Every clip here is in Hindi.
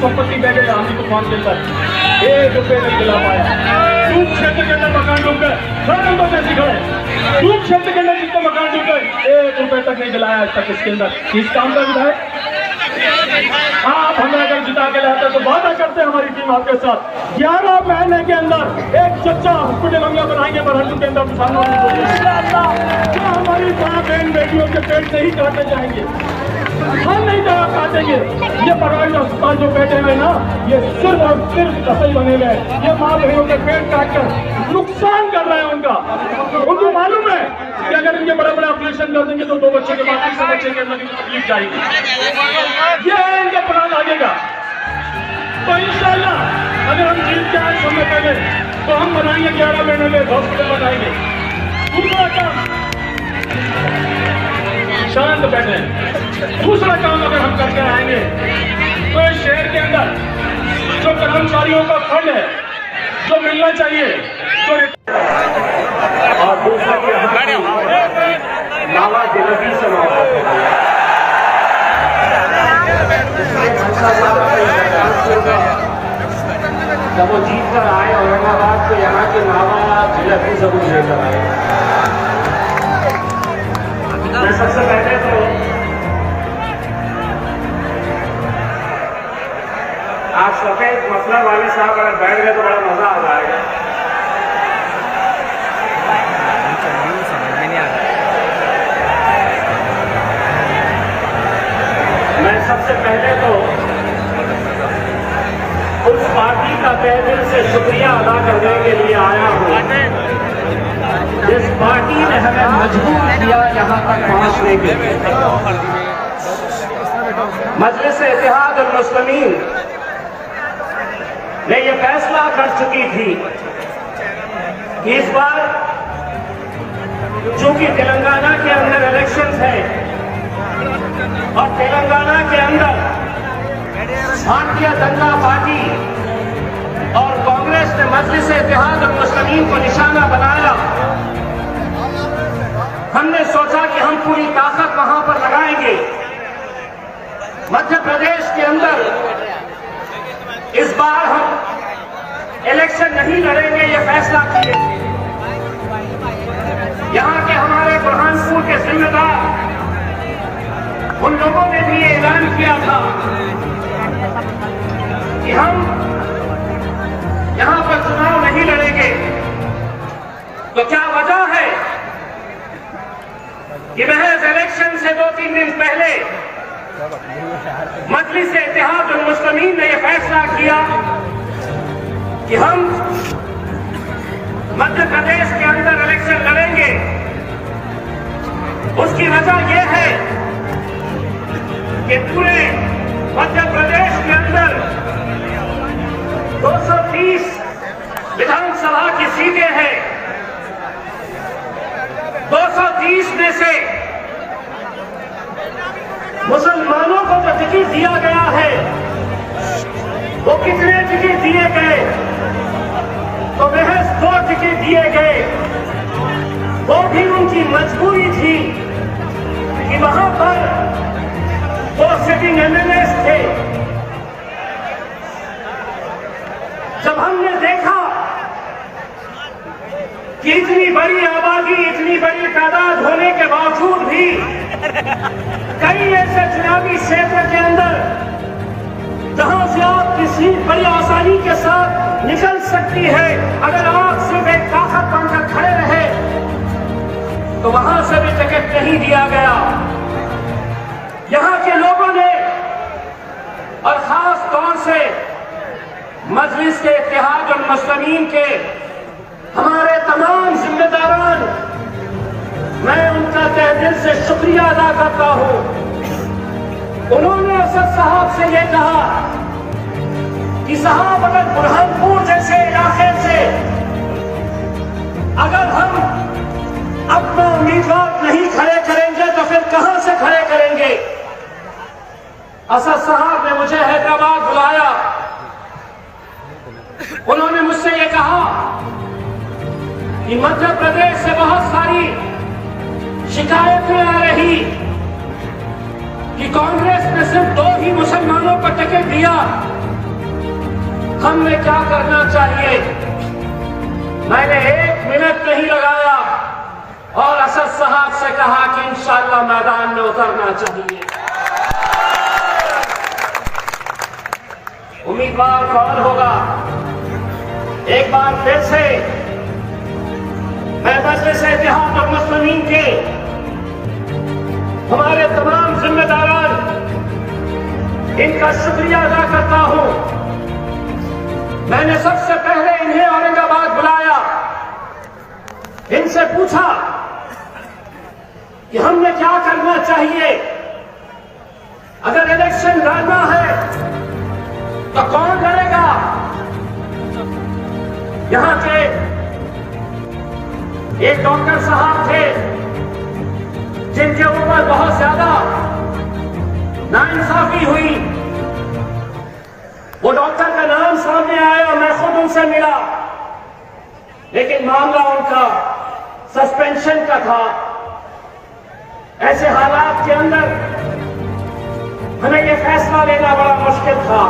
संपत्ति बह गई आंधी तूफान के अंदर, 1 रुपये नहीं दिला पाया। दूध क्षेत्र के अंदर मकान डूब गए, हर नंबर पे दिखाए। दूध क्षेत्र के अंदर जितने मकान डूब गए, 1 रुपये तक नहीं दिलाया आज तक इसके अंदर। किस काम का विधायक? आप हमें अगर जिता के लाते तो वादा करते हैं हमारी टीम आपके साथ 11 महीने के अंदर एक सच्चा हॉस्पिटल हम यहाँ बनाएंगे बरहट्टू के अंदर मुसलमानों को। क्या हमारी माँ बहन बेटियों के पेट नहीं काटे जाएंगे? हम नहीं जगह काटेंगे। ये प्राइवेट अस्पताल जो बैठे हुए ना, ये सिर्फ और सिर्फ कसई बने हुए। ये माँ बहनों के पेट काट कर नुकसान कर रहे हैं उनका। उनको मालूम है कि अगर इनके बड़े बड़े ऑपरेशन कर देंगे तो 2 बच्चे के बाद 3 बच्चे के अंदर तकलीफ जाएगी। ये है इनका प्लान लगेगा। तो इंशाल्लाह अगर हम जीत के आए समय पहले तो हम बनाएंगे 11 महीने में हॉस्पिटल बनाएंगे। दूसरा काम शांत बैठे। दूसरा काम अगर हम करके आएंगे तो इस शहर के अंदर जो कर्मचारियों का फंड है जो मिलना चाहिए तो और दूसरा नावा जलेबी समाप्त जब वो जीत कर आए औरंगाबाद तो यहाँ के नावा जलेबी जरूर लेकर आए। मैं सबसे पहले तो आप सफेद मफलर वाले साहब अगर बैठ गए तो बड़ा मजा आ जाएगा। मैं सबसे पहले तो उस पार्टी का तहे दिल से शुक्रिया अदा करने के लिए आया हूँ जिस पार्टी ने हमें मजबूर किया यहाँ तक पहुँचने के लिए। मजलिस इत्तेहाद और मुस्लिमीन ने यह फैसला कर चुकी थी कि इस बार चूंकि तेलंगाना के अंदर इलेक्शंस है और तेलंगाना के अंदर भारतीय जनता पार्टी और कांग्रेस ने मजलिस इत्तेहाद और मुस्लिमीन को निशाना बनाया, हमने सोचा कि हम पूरी ताकत वहां पर लगाएंगे। मध्य प्रदेश के अंदर इस बार हम इलेक्शन नहीं लड़ेंगे, ये फैसला किए। यहाँ के हमारे बुरहानपुर के जिम्मेदार उन लोगों ने भी ये ऐलान किया था कि हम यहाँ पर चुनाव नहीं लड़ेंगे। तो क्या वजह है कि महज इलेक्शन से 2-3 दिन पहले मजलिस इत्तेहाद उल मुस्लिमीन ने यह फैसला किया कि हम मध्य प्रदेश के अंदर इलेक्शन लड़ेंगे। उसकी वजह यह है कि पूरे मध्य प्रदेश के अंदर 230 विधानसभा की सीटें हैं। 230 में से मुसलमानों को जो टिकट दिया गया है वो कितने टिकट दिए गए? तो महज 2 टिकट दिए गए। वो भी उनकी मजबूरी थी कि वहां पर वो सिटिंग एमएलएस थे। जब हमने देखा कि इतनी बड़ी आबादी, इतनी बड़ी तादाद होने के बावजूद भी कई ऐसे चुनावी क्षेत्र के अंदर जहां से आपकी सीट बड़ी आसानी के साथ निकल सकती है अगर आप सिर्फ एक ताकत बनकर खड़े रहे, तो वहां से भी टिकट नहीं दिया गया। यहां के लोगों ने और खास तौर से मजलिस के इत्तेहाद और मुस्लिमीन के हमारे तमाम जिम्मेदारान, मैं उनका तहे दिल से शुक्रिया अदा करता हूं। उन्होंने असद साहब से यह कहा कि साहब अगर बुरहानपुर जैसे इलाके से अगर हम अपना उम्मीदवार नहीं खड़े करेंगे तो फिर कहां से खड़े करेंगे? असद साहब ने मुझे हैदराबाद बुलाया। उन्होंने मुझसे यह कहा कि मध्य प्रदेश से बहुत सारी शिकायतें आ रही कि कांग्रेस ने सिर्फ 2 ही मुसलमानों को टिकट दिया हमने क्या करना चाहिए। मैंने 1 मिनट नहीं लगाया और असद साहब से कहा कि इंशाअल्लाह मैदान में उतरना चाहिए। उम्मीदवार कौन होगा? एक बार फिर से मैं मजलिस इत्तेहाद और मुस्लिमीन के हमारे तमाम जिम्मेदारान इनका शुक्रिया अदा करता हूं। मैंने सबसे पहले इन्हें औरंगाबाद बुलाया, इनसे पूछा कि हमने क्या करना चाहिए, अगर इलेक्शन लड़ना है तो कौन लड़ेगा। यहां के एक डॉक्टर साहब थे जिनके ऊपर बहुत ज्यादा नाइंसाफी हुई। वो डॉक्टर का नाम सामने आया, मैं खुद उनसे मिला, लेकिन मामला उनका सस्पेंशन का था। ऐसे हालात के अंदर हमें यह फैसला लेना बड़ा मुश्किल था।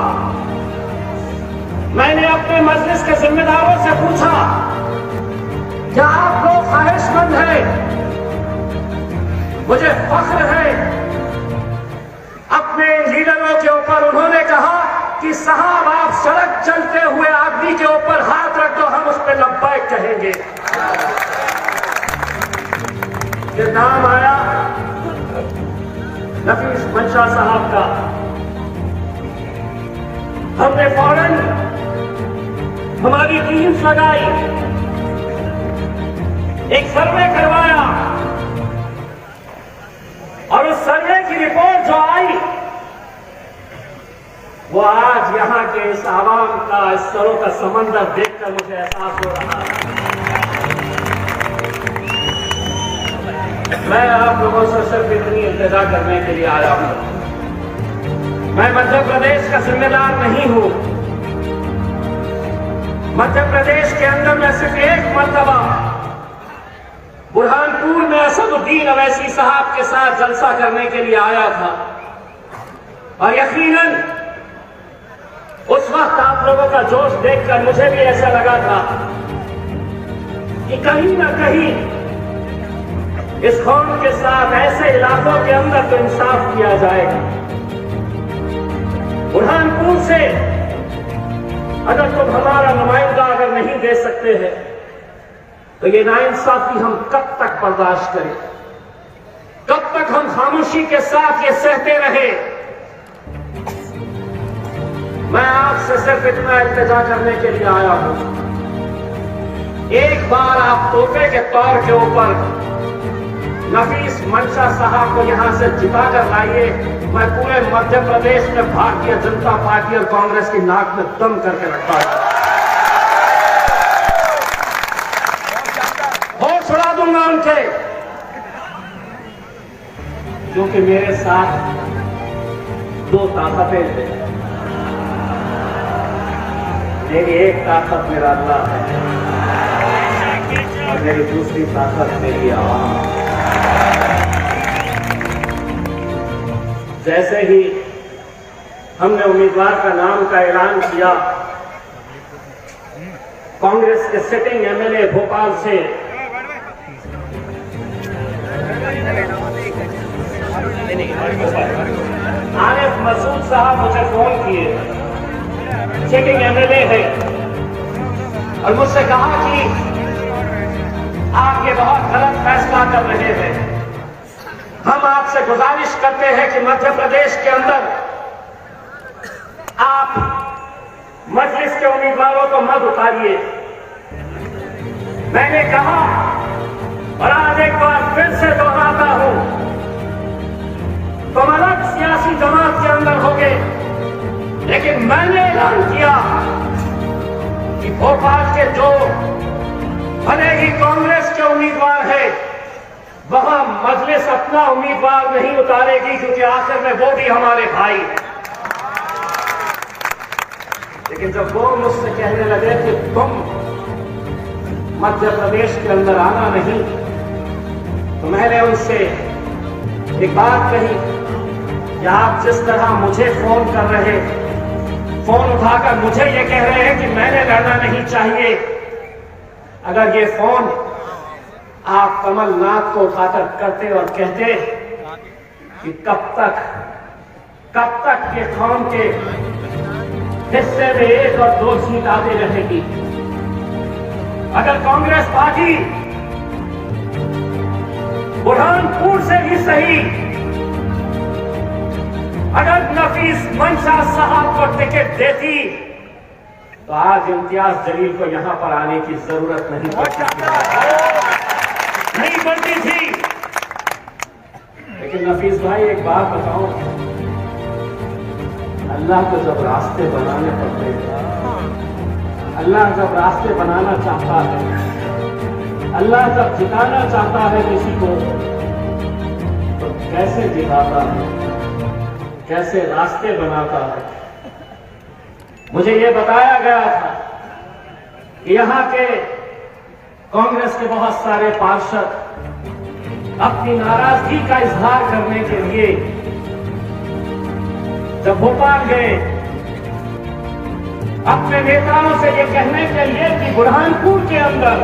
मैंने अपने मजलिस के जिम्मेदारों से पूछा, क्या आप लोग ख्वाहिशमंद हैं? मुझे फख्र है अपने लीडरों के ऊपर। उन्होंने कहा कि साहब आप सड़क चलते हुए आदमी के ऊपर हाथ रख दो, हम उस पर लब्बैक कहेंगे। ये नाम आया नफीस मंशा साहब का। हमने फौरन हमारी टीम्स लगाई, एक सर्वे करवाया और उस सर्वे की रिपोर्ट जो आई वो आज यहां के इस आवाम का, इस सरों का समंदर देखकर मुझे एहसास हो रहा है। मैं आप लोगों से सिर्फ इतनी इंतजा करने के लिए आया हूं। मैं मध्य प्रदेश का जिम्मेदार नहीं हूं। मध्य प्रदेश के अंदर मैं सिर्फ एक मर्तबा बुरहानपुर में असदुद्दीन अवैसी साहब के साथ जलसा करने के लिए आया था और यकीनन उस वक्त आप लोगों का जोश देखकर मुझे भी ऐसा लगा था कि कहीं ना कहीं इस कौम के साथ ऐसे इलाकों के अंदर तो इंसाफ किया जाएगा। बुरहानपुर से अगर तुम हमारा नुमाइंदा अगर नहीं दे सकते हैं तो ये नाइंसाफी हम कब तक बर्दाश्त करें? कब तक हम खामोशी के साथ ये सहते रहे? मैं आपसे सिर्फ इतना इल्तिजा करने के लिए आया हूं, एक बार आप तोहफे के तौर के ऊपर नफीस मंशा साहब को यहां से जिताकर लाइए। मैं पूरे मध्य प्रदेश में भारतीय जनता पार्टी और कांग्रेस की नाक में दम करके रखता हूं, होश उड़ा दूंगा उनके, क्योंकि मेरे साथ 2 ताकतें हैं। मेरी एक ताकत मेरा अल्लाह है और मेरी दूसरी ताकत मेरी आवाम। जैसे ही हमने उम्मीदवार का नाम का ऐलान किया, कांग्रेस के सिटिंग एमएलए भोपाल से आरिफ मसूद साहब मुझे फोन किए, सिटिंग एमएलए है, और मुझसे कहा कि आप ये बहुत गलत फैसला कर रहे हैं। हम आपसे गुजारिश करते हैं कि मध्य प्रदेश के अंदर आप मजलिस के उम्मीदवारों को मत उतारिए। मैंने कहा और आज एक बार फिर से दोहराता हूं, तुम अलग सियासी जमात के अंदर होगे, लेकिन मैंने ऐलान किया कि भोपाल के जो भले ही कांग्रेस के उम्मीदवार है, वहां मजलिस अपना उम्मीदवार नहीं उतारेगी, क्योंकि आखिर में वो भी हमारे भाई हैं। लेकिन जब वो मुझसे कहने लगे कि तुम मध्य प्रदेश के अंदर आना नहीं, तो मैंने उनसे एक बात कही कि आप जिस तरह मुझे फोन कर रहे, फोन उठाकर मुझे ये कह रहे हैं कि मैंने लड़ना नहीं चाहिए। अगर ये फोन आप कमलनाथ को उठाकर करते और कहते कि कब तक ये कौम के हिस्से में 1 और 2 सीट आती रहेगी। अगर कांग्रेस पार्टी बुरहानपुर से भी सही, अगर नफीस मंशा साहब को टिकट देती तो आज इम्तियाज जलील को यहां पर आने की जरूरत नहीं पड़ती थी। लेकिन नफीस भाई एक बात बताओ, अल्लाह को जब रास्ते बनाने पड़ते हैं, अल्लाह जब रास्ते बनाना चाहता है, अल्लाह जब जिताना चाहता है किसी को, तो कैसे जिताता है, कैसे रास्ते बनाता है। मुझे यह बताया गया था कि यहां के कांग्रेस के बहुत सारे पार्षद अपनी नाराजगी का इजहार करने के लिए जब भोपाल गए, अपने नेताओं से यह कहने के लिए कि बुरहानपुर के अंदर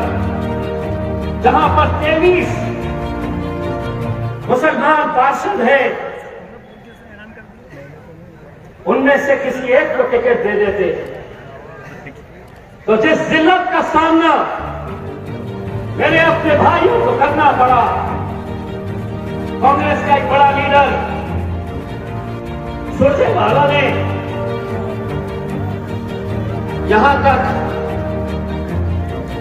जहां पर 23 मुसलमान पार्षद हैं, उनमें से किसी एक को टिकट दे देते तो जिस जिल्लत का सामना मेरे अपने भाइयों को करना पड़ा, कांग्रेस का एक बड़ा लीडर सुरजेवाला ने यहां तक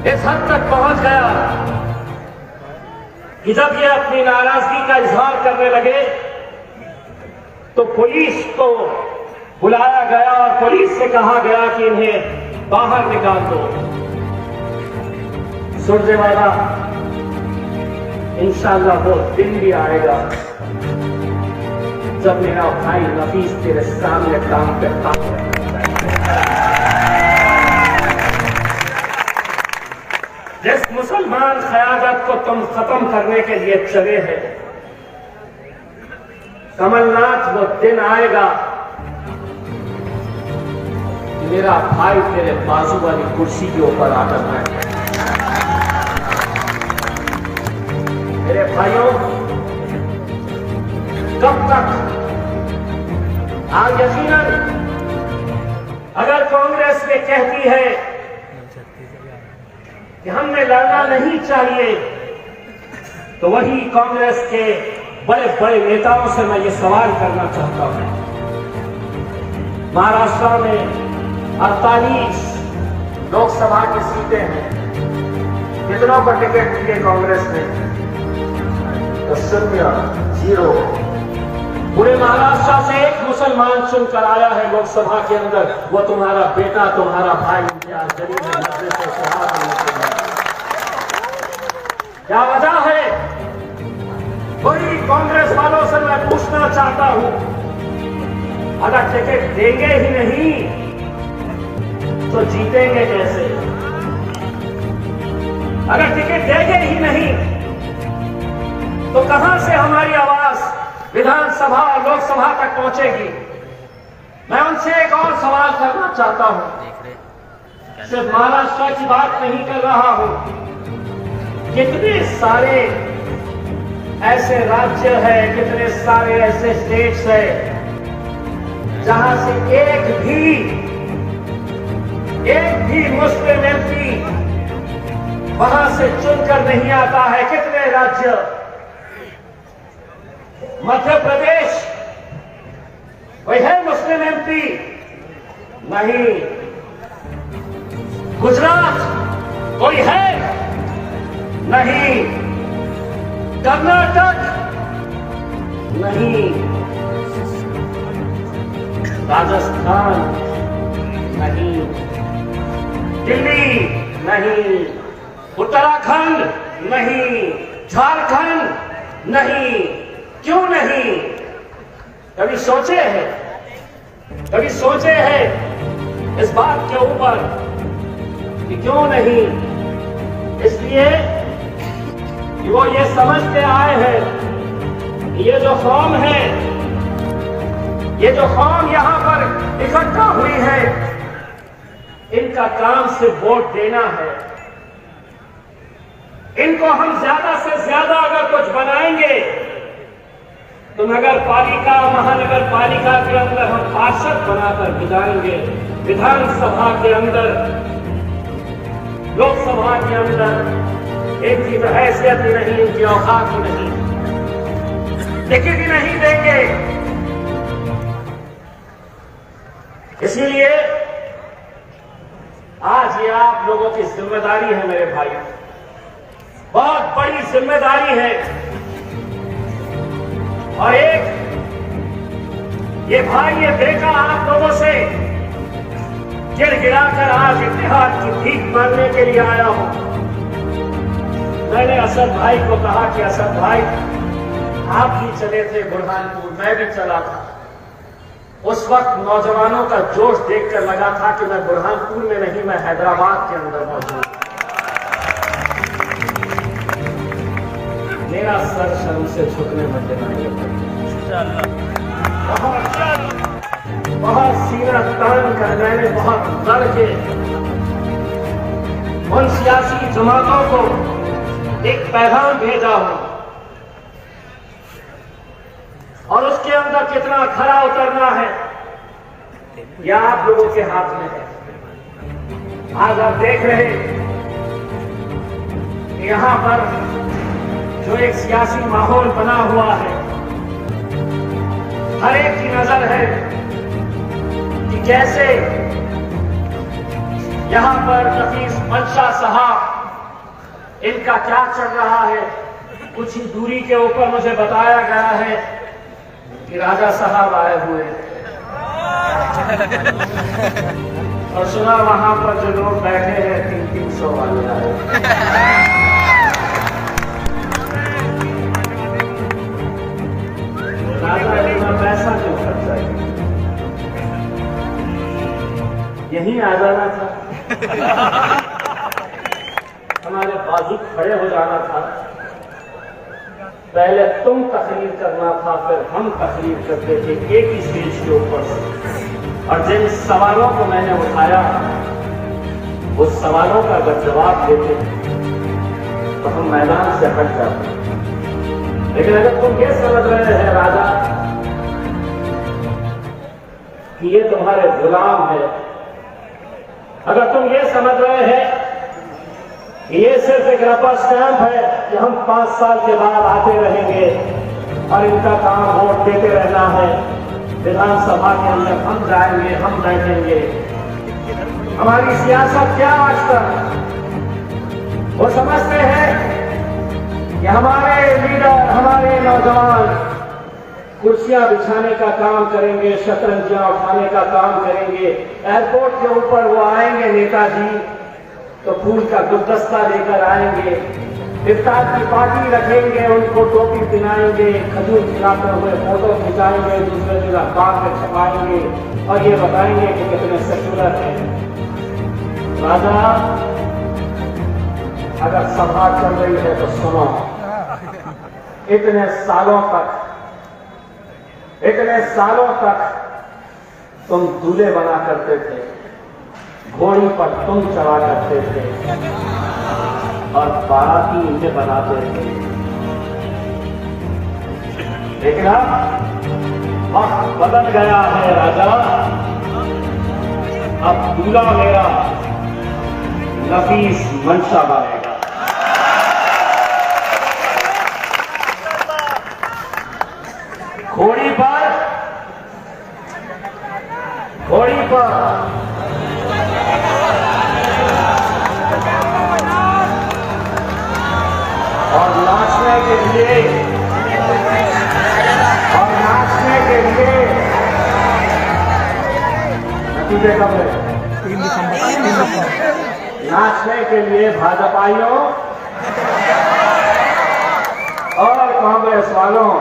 इस हद तक पहुंच गया कि जब ये अपनी नाराजगी का इजहार करने लगे तो पुलिस को बुलाया गया और पुलिस से कहा गया कि इन्हें बाहर निकाल दो। सुरजेवाला, इंशाअल्लाह वो दिन भी आएगा जब मेरा भाई नफीस तेरे सामने काम करता है। जिस मुसलमान क़यादत को तुम खत्म करने के लिए चले हैं, कमलनाथ, वो दिन आएगा कि मेरा भाई तेरे बाजू वाली कुर्सी के ऊपर आकर बैठे। मेरे भाइयों, कब तक? आज यकीनन अगर कांग्रेस ये कहती है कि हमने लड़ना नहीं चाहिए, तो वही कांग्रेस के बड़े बड़े नेताओं से मैं ये सवाल करना चाहता हूं। महाराष्ट्र में 48 लोकसभा की सीटें हैं, कितनों को टिकट दिए कांग्रेस ने? तो 0। पूरे महाराष्ट्र से एक मुसलमान चुनकर आया है लोकसभा के अंदर, वो तुम्हारा बेटा, तुम्हारा भाई इम्तियाज जलील है। क्या वजह है? वही कांग्रेस वालों से मैं पूछना चाहता हूं, अगर टिकट देंगे ही नहीं तो जीतेंगे कैसे? अगर टिकट देंगे ही नहीं तो कहां से हमारी आवाज विधानसभा और लोकसभा तक पहुंचेगी? मैं उनसे एक और सवाल करना चाहता हूं, सिर्फ महाराष्ट्र की बात नहीं कर रहा हूं, कितने सारे ऐसे राज्य हैं, कितने सारे ऐसे स्टेट्स हैं जहां से एक भी मुस्लिम एमपी वहां से चुनकर नहीं आता है। कितने राज्य? मध्य प्रदेश कोई है मुस्लिम एमपी? नहीं। गुजरात कोई है? नहीं। कर्नाटक? नहीं। राजस्थान? नहीं। दिल्ली? नहीं। उत्तराखंड? नहीं। झारखंड? नहीं। क्यों नहीं? कभी सोचे हैं? कभी सोचे हैं इस बात के ऊपर कि क्यों नहीं? इसलिए कि वो ये समझते आए हैं कि ये जो कौम है, ये जो कौम यहां पर इकट्ठा हुई है, इनका काम सिर्फ वोट देना है। इनको हम ज्यादा से ज्यादा अगर कुछ बनाएंगे तो नगर पालिका, महानगर पालिका के अंदर हम पार्षद बनाकर बिताएंगे, विधानसभा के अंदर, लोकसभा के अंदर इनकी तो हैसियत ही नहीं, इनकी औकात ही नहीं, टिकट ही नहीं देंगे। इसीलिए आज ये आप लोगों की जिम्मेदारी है मेरे भाई, बहुत बड़ी जिम्मेदारी है। और एक ये भाई, ये बेटा आप लोगों से गिड़गिड़ाकर आज इत्तेहाद की भीख मांगने के लिए आया हूं। मैंने असद भाई को कहा कि असद भाई, आप भी चले थे बुरहानपुर, मैं भी चला था। उस वक्त नौजवानों का जोश देखकर लगा था कि मैं बुरहानपुर में नहीं, मैं हैदराबाद के अंदर मौजूद। मेरा सर शर्म से झुकने मत देना। बहुत सीना तान कर मैंने बहुत लड़ के उन सियासी जमातों को एक पैगाम भेजा हूं, और उसके अंदर कितना खरा उतरना है यह आप लोगों के हाथ में है। आज आप देख रहे कि यहां पर जो एक सियासी माहौल बना हुआ है, हर एक की नजर है कि कैसे यहां पर नफीस मंशा साहब, इनका क्या चल रहा है। कुछ ही दूरी के ऊपर मुझे बताया गया है कि राजा साहब आए हुए हैं, और सुना वहां पर जो लोग बैठे हैं 300 वाले आए। राजा इतना पैसा क्यों खर्चा है? यहीं आ जाना था, हमारे बाजू खड़े हो जाना था। पहले तुम तकरीर करना था, फिर हम तकरीर करते थे एक ही स्टेज के ऊपर से। और जिन सवालों को मैंने उठाया, उस सवालों का अगर जवाब देते तो हम मैदान से हट जाते। लेकिन अगर तुम ये समझ रहे हैं राजा कि ये तुम्हारे गुलाम है, अगर तुम ये समझ रहे हैं कि ये सिर्फ एक रबर स्टैंप है कि हम 5 साल के बाद आते रहेंगे और इनका काम वोट देते रहना है, विधानसभा के अंदर हम जाएंगे, हम बैठेंगे, हमारी सियासत क्या आज तक, वो समझते हैं कि हमारे लीडर, हमारे नौजवान कुर्सियां बिछाने का काम करेंगे, शतरंजियां उठाने का काम करेंगे। एयरपोर्ट के ऊपर वो आएंगे नेताजी तो फूल का गुलदस्ता लेकर आएंगे, इफ्तार की पार्टी रखेंगे, उनको टोपी पहनाएंगे, खजूर खिलाते हुए फोटो खिंचाएंगे, दूसरे दिन अखबार में छपाएंगे और ये बताएंगे कि कितने सेक्युलर हैं। राजा, अगर सभा चल रही है तो सुनो, इतने सालों तक तुम दूल्हे बना करते थे, घोड़ी पर तुम चढ़ा करते थे और बाराती इन्हें बनाते थे। लेकिन अब वक्त बदल गया है राजा, अब दूल्हा मेरा नफीस मंशा बनेगा। घोड़ी पर और नाचने के लिए नतीजे कब है? 3 दिसंबर। नाचने के लिए भाजपाइयों और कांग्रेस वालों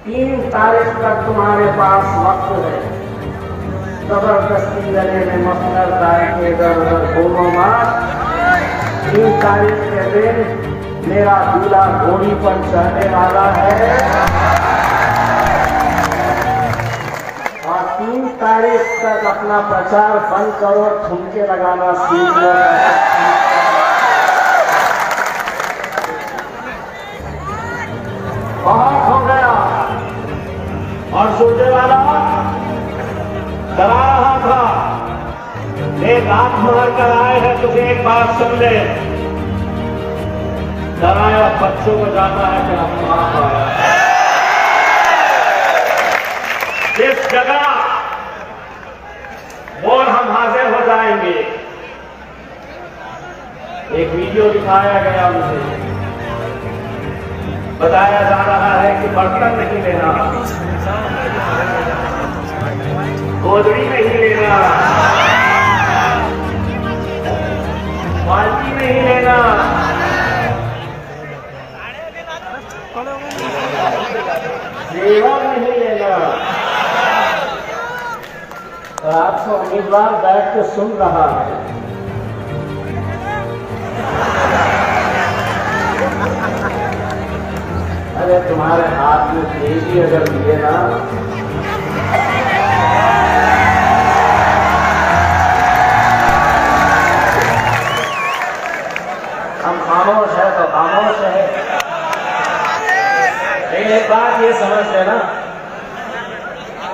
3 तारीख तक तुम्हारे पास वक्त है। जबरदस्ती गले में मफलर डाल के इधर उधर घूमो मत। 3 तारीख के दिन मेरा दूल्हा घोड़ी पर चढ़ने वाला है तक अपना प्रचार बंद करो, ठुमके लगाना सीख लो। बहुत हो गया। और सोचने वाला डरा रहा था, एक हाथ मार कर आए हैं, तुझे एक बात सुन ले। डराया बच्चों को जाता है कि हम वहां आया है। जिस जगह और हम हाजिर हो जाएंगे। एक वीडियो दिखाया गया, मुझे बताया जा रहा है कि बर्तन नहीं लेना, गोदड़ी नहीं लेना, बाल्टी नहीं लेना, जेवर नहीं लेना। और आपको उम्मीदवार बैठ के सुन रहा है। अरे तुम्हारे हाथ में तेजी अगर दिए ना, हम खामोश है तो खामोश है। लेकिन एक बात ये समझ लेना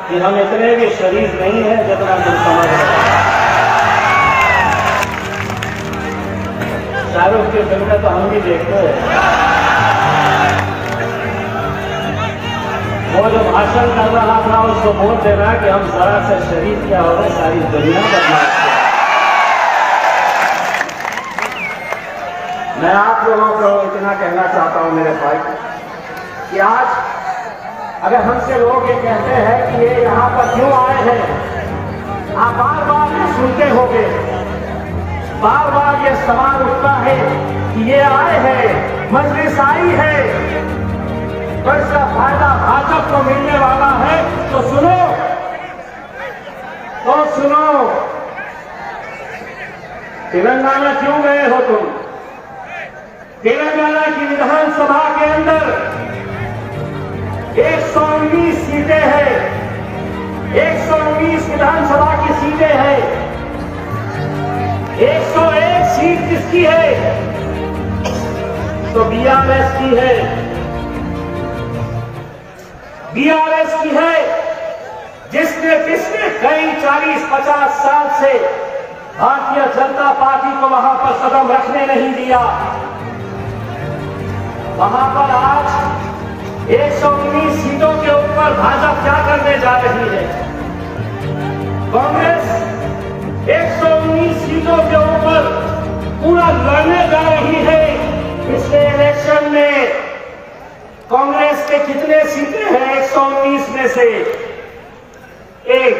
कि हम इतने भी शरीफ नहीं है जितना तुम समझ रहे हो। शाहरुख की फिल्में तो हम भी देखते हैं। वो जो भाषण कर रहा था उसको बोल देना कि हम जरा से शरीफ क्या हो गए, सारी दुनिया बदमाश है। मैं आप लोगों को इतना कहना चाहता हूं मेरे भाई कि आज अगर हमसे लोग ये कहते हैं कि ये यहाँ पर क्यों आए हैं, आप बार बार ये सुनते होंगे, बार बार ये सवाल उठता है कि ये आए हैं, मजलिस आई है, तो इसका फायदा भाजपा को मिलने वाला है। तो सुनो, तेलंगाना क्यों गए हो तुम? तेलंगाना की विधानसभा के अंदर 119 सीटें हैं, 119 विधानसभा की सीटें हैं। 101 सीट किसकी है? तो बीआरएस की है, बीआरएस की है, जिसने पिछले कई 40-50 साल से भारतीय जनता पार्टी को वहां पर कदम रखने नहीं दिया। वहां पर आज 119 सीटों के ऊपर भाजपा क्या करने जा रही है? कांग्रेस 119 सीटों के ऊपर पूरा लड़ने जा रही है। पिछले इलेक्शन में कांग्रेस के कितने सीटें हैं? 119 में से 1,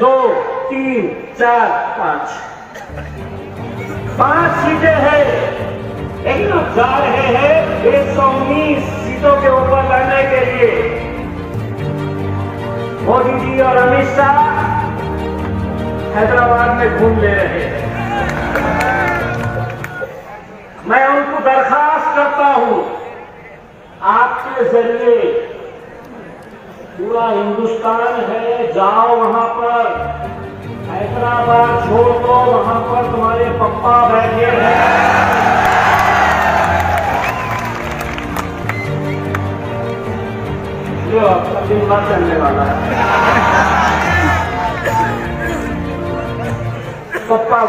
2, 3, 4, 5 सीटें हैं। लेकिन अब जा रहे हैं 119 सीटों के ऊपर लड़ने के लिए। मोदी जी और अमित शाह हैदराबाद में घूम ले रहे हैं। मैं उनको दरखास्त करता हूं, आपके जरिए पूरा हिंदुस्तान है, जाओ वहां पर, हैदराबाद छोड़ दो, वहां पर तुम्हारे पप्पा बैठे हैं। जो अब दिन बात चलने वाला है, पप्पा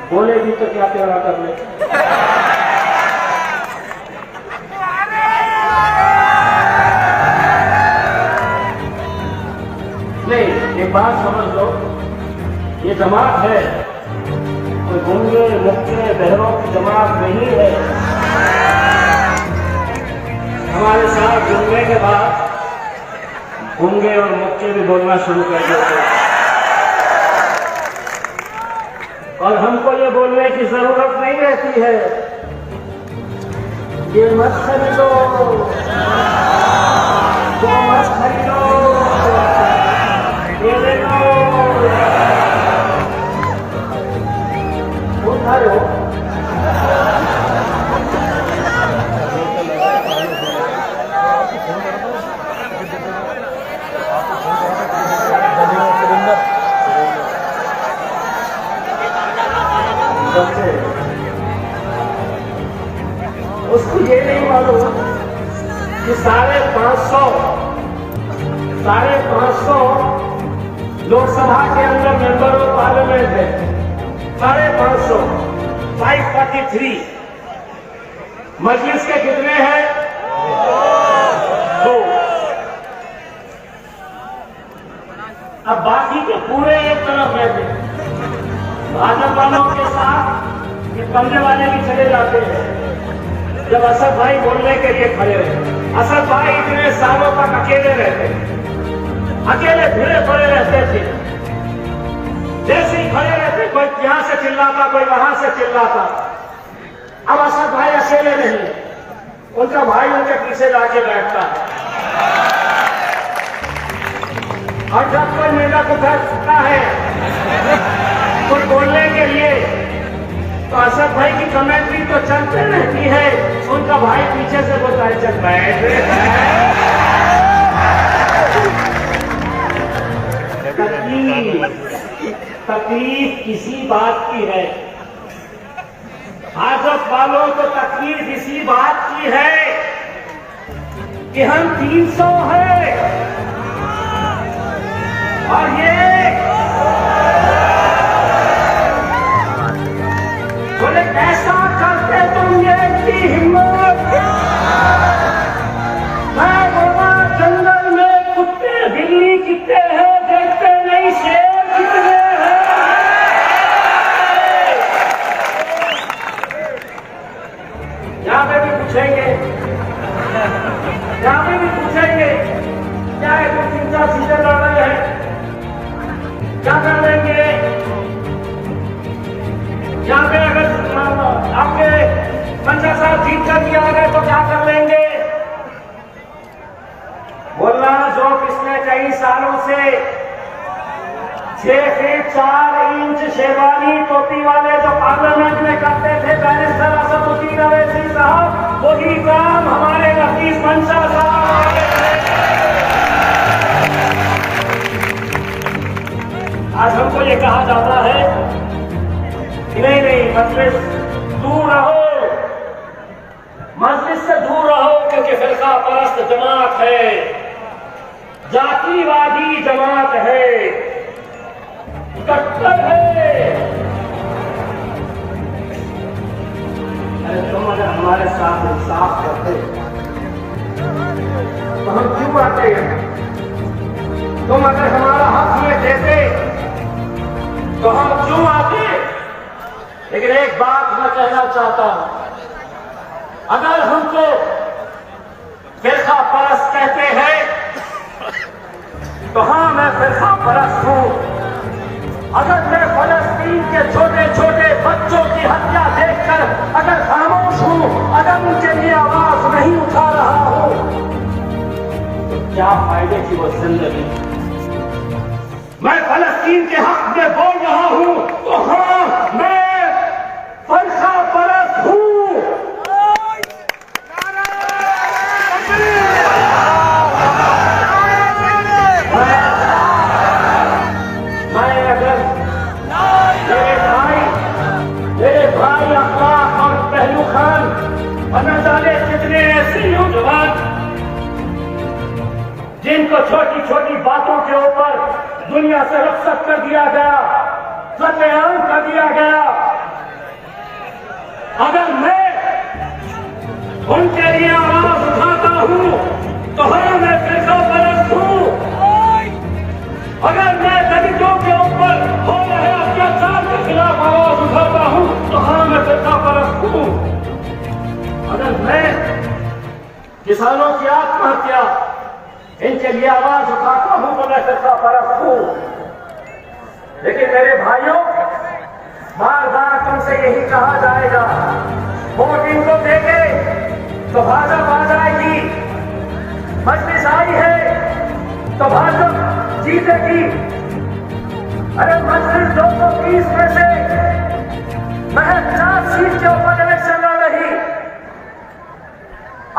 बोलेगी तो क्या तेरा कर ले। नहीं, एक बात समझ लो, ये जमात है, कोई गूंगे मुक्के बहरों की जमात नहीं है। हमारे साथ जुड़ने के बाद गूंगे और मुक्के भी बोलना शुरू कर देते हैं, और हमको ये बोलने की जरूरत नहीं रहती है। ये मत खरीदो, वो मत खरीदो, ये ले लो, उठाओ। कि 550 लोकसभा के अंदर मेंबर ऑफ पार्लियामेंट है, 543। मजलिस के कितने हैं? 2। अब बाकी के पूरे एक तरफ रहते हैं, भाजपा वालों के साथ ये बंदे वाले भी चले जाते हैं। जब असद भाई बोलने के लिए खड़े रहे, असद भाई इतने सालों तक अकेले रहते, अकेले भिड़े पड़े रहते थे। जैसे ही खड़े रहते, कोई यहां से चिल्लाता, कोई वहां से चिल्लाता। अब असद भाई अकेले नहीं, उनका भाई उनके पीछे जाके बैठता है। और जब कोई नेता को बैठता है कुछ बोलने के लिए, तो असद भाई की कमेंट्री तो चलते रहती है, उनका भाई पीछे से बोलता है चल बैठ। तकलीफ किसी बात की है, भाजपा वालों को तकलीफ इसी बात की है कि हम 300 है और ये बोले कैसा करते तुम, ये की हिम्मत। मैं बोला जंगल में कुत्ते बिल्ली कितने हैं देखते नहीं, शेर कितने हैं। यहाँ पे भी पूछेंगे, यहाँ पे भी पूछेंगे क्या है, तुम 3-4 सीटें लड़ रहे हैं, क्या कर लेंगे? यहाँ पे अगर आपके मंशा साहब जीत कर दिया गए तो क्या कर लेंगे? बोलना जो पिछले कई सालों से 6 फीट 4 इंच शेरवानी टोपी वाले जो पार्लियामेंट में करते थे बैरिस्टर असदुद्दीन अवैसी साहब, वही काम हमारे नफीस मंशा साहब। आज हमको ये कहा जाता है कि नहीं मजलिस दूर रहो, मजलिस से दूर रहो, क्योंकि फिरका परस्त जमात है, जातिवादी जमात है, कट्टर है। अरे तुम अगर हमारे साथ इंसाफ करते तो हम क्यों आते हैं? तुम अगर हमारा हक ये देते तो हम क्यों आते? लेकिन एक बात मैं कहना चाहता हूं, अगर हमको फिरका परस्त कहते हैं तो हाँ, मैं फिरका परस्त हूं। अगर मैं फलस्तीन के छोटे छोटे बच्चों की हत्या देखकर अगर खामोश हूं, अगर उनके लिए आवाज नहीं उठा रहा हूं, तो क्या फायदे की वो जिंदगी? मैं फलस्तीन के हक में बोल रहा हूं तो हाँ, मैं फिरका परस्त हूं। मैं अगर मेरे भाई अखलाक और पहलू खान और न जाने कितने ऐसे नौजवान जिनको छोटी छोटी बातों के ऊपर दुनिया से रुखसत कर दिया गया, कत्लेआम कर दिया गया, अगर मैं उनके लिए आवाज उठाता हूं तो हाँ, मैं फिरका परस्त हूं। अगर मैं दलितों के ऊपर हो रहे अत्याचार के खिलाफ आवाज उठाता हूं तो हाँ, मैं फिरका परस्त हूं। अगर मैं किसानों की आत्महत्या इनके लिए आवाज उठाता हूं तो मैं फिरका परस्त हूं। लेकिन मेरे भाइयों, बार बार तुमसे यही कहा जाएगा, वोट इनको देंगे तो भाजपा आ जाएगी, मजलिस आई है तो भाजपा जीतेगी। अरे मजलिस 220 में से महज 4 सीट के ऊपर इलेक्शन लड़ रही।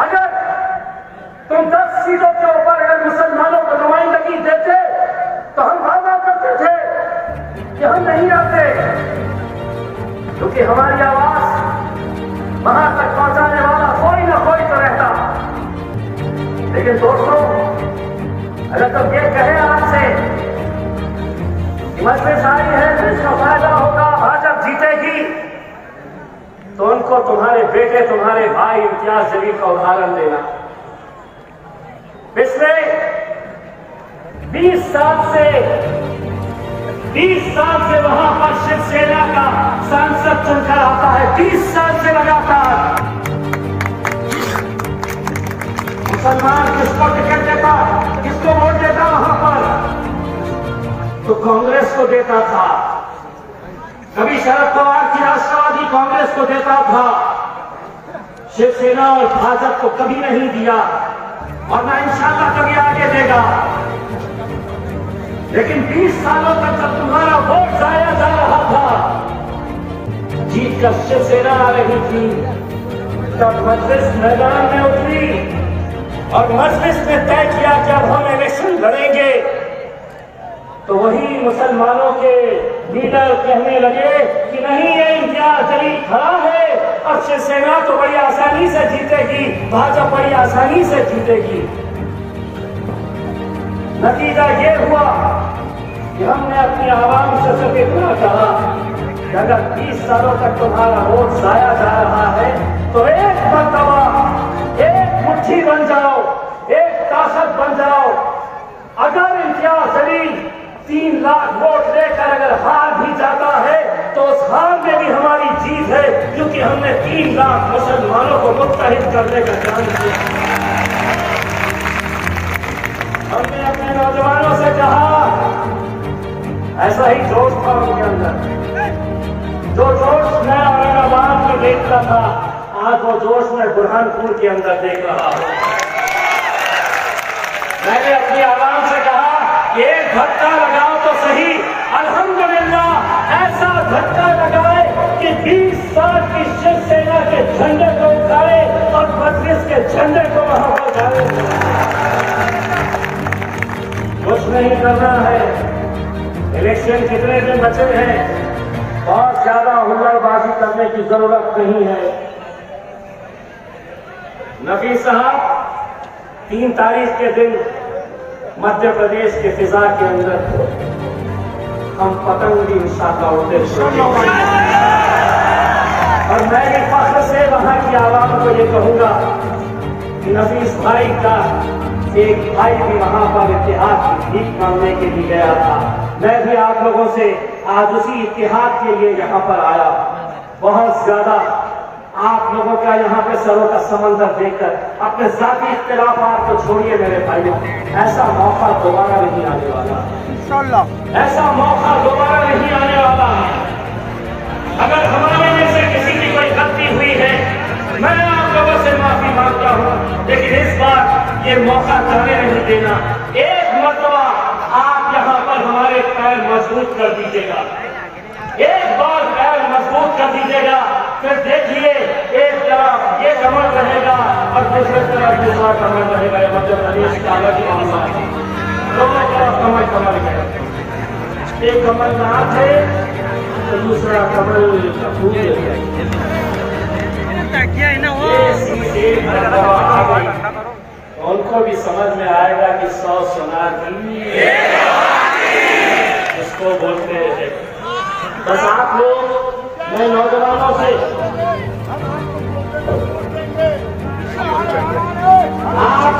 अगर तुम 10 सीटों के ऊपर अगर मुसलमानों को नुमाइंदगी देते तो हम वादा करते थे कि हम नहीं आते, क्योंकि हमारी आवाज वहां तक पहुंचाने वाला कोई ना कोई तो रहता। लेकिन दोस्तों, अगर तुम ये कहे आपसे मजलिस आई है तो इसका फायदा होगा, भाजपा जीतेगी, तो उनको तुम्हारे बेटे, तुम्हारे भाई इम्तियाज जलील का उदाहरण देना। पिछले 20 साल से वहां पर शिवसेना का सांसद चुनकर आता है, 20 साल से लगातार। मुसलमान किसको टिकट देता, किसको वोट देता वहां पर, तो कांग्रेस को देता था। कभी शरद पवार की राष्ट्रवादी कांग्रेस को देता था, शिवसेना और भाजपा को कभी नहीं दिया और ना इंशाल्लाह कभी आगे देगा। लेकिन 20 सालों तक जब तुम्हारा वोट जाया जा रहा था, जीत कर शिवसेना आ रही थी, तब मजलिस मैदान में उतरी और मजलिस ने तय किया कि अब हम इलेक्शन लड़ेंगे। तो वही मुसलमानों के लीडर कहने लगे कि नहीं, ये इम्तियाज जलील खड़ा है और शिवसेना तो बड़ी आसानी से जीतेगी, भाजपा बड़ी आसानी से जीतेगी। नतीजा ये हुआ कि हमने अपनी आवाम से सिर्फ इतना कहा कि अगर 20 सालों तक तुम्हारा वोट जाया जा रहा है तो एक मर्तबा एक मुट्ठी बन जाओ, एक ताकत बन जाओ। अगर इम्तियाज जलील 3 लाख वोट लेकर अगर हार भी जाता है तो उस हार में भी हमारी जीत है, क्योंकि हमने 3 लाख मुसलमानों को मुत्तहिद करने का काम किया। हमने अपने नौजवानों से कहा, ऐसा ही जोश था उनके अंदर, जो जोश मैं औरंगाबाद में देख रहा था, आज वो जोश मैं बुरहानपुर के अंदर देख रहा हूं। मैंने अपनी आवाम से कहा कि एक धक्का लगाओ तो सही, अल्हम्दुलिल्लाह ऐसा धक्का लगाए कि 20 साल की शिवसेना के झंडे को उठाए और मजलिस के झंडे को वहां पर डाले। कुछ नहीं करना है, इलेक्शन कितने दिन बचे हैं, बहुत ज्यादा हुल्लड़बाजी करने की जरूरत नहीं है। नबी साहब 3 तारीख के दिन मध्य प्रदेश के फिजा के अंदर हम पतंग भी इंशाअल्लाह उड़ते और मैं भी फख्र से वहां की आवाम को ये कहूंगा कि नफीस भाई का एक भाई भी वहां पर इत्तेहाद की भीख मांगने के लिए गया था। मैं भी आप लोगों से आज उसी इत्तेहाद के लिए यहाँ पर आया। बहुत ज्यादा आप लोगों का यहाँ पे सरों का समंदर देखकर अपने जाती इख्तिलाफात को छोड़िए मेरे भाइयों, ऐसा मौका दोबारा नहीं आने वाला, इंशाअल्लाह ऐसा मौका दोबारा नहीं आने वाला। अगर हमारे में से किसी की कोई गलती हुई है, मैं आप लोगों से माफी मांगता हूँ, लेकिन इस बार ये मौका जाने नहीं देना। एक मर्तबा आप यहाँ पर हमारे पैर मजबूत कर दीजिएगा, एक बार पैर मजबूत कर दीजिएगा, फिर देखिए एक तरफ ये कमल रहेगा और दूसरी तरफ दूसरा कमल रहेगा। ये मध्य प्रदेश का अलग मामला है, दोनों तरफ कमल कमल है। एक कमल नाथ है तो दूसरा कमल फूल है। उनको भी समझ में आएगा कि 100 सोनार की इसको बोलते हैं। बस आप लोग, मैं नौजवानों से आप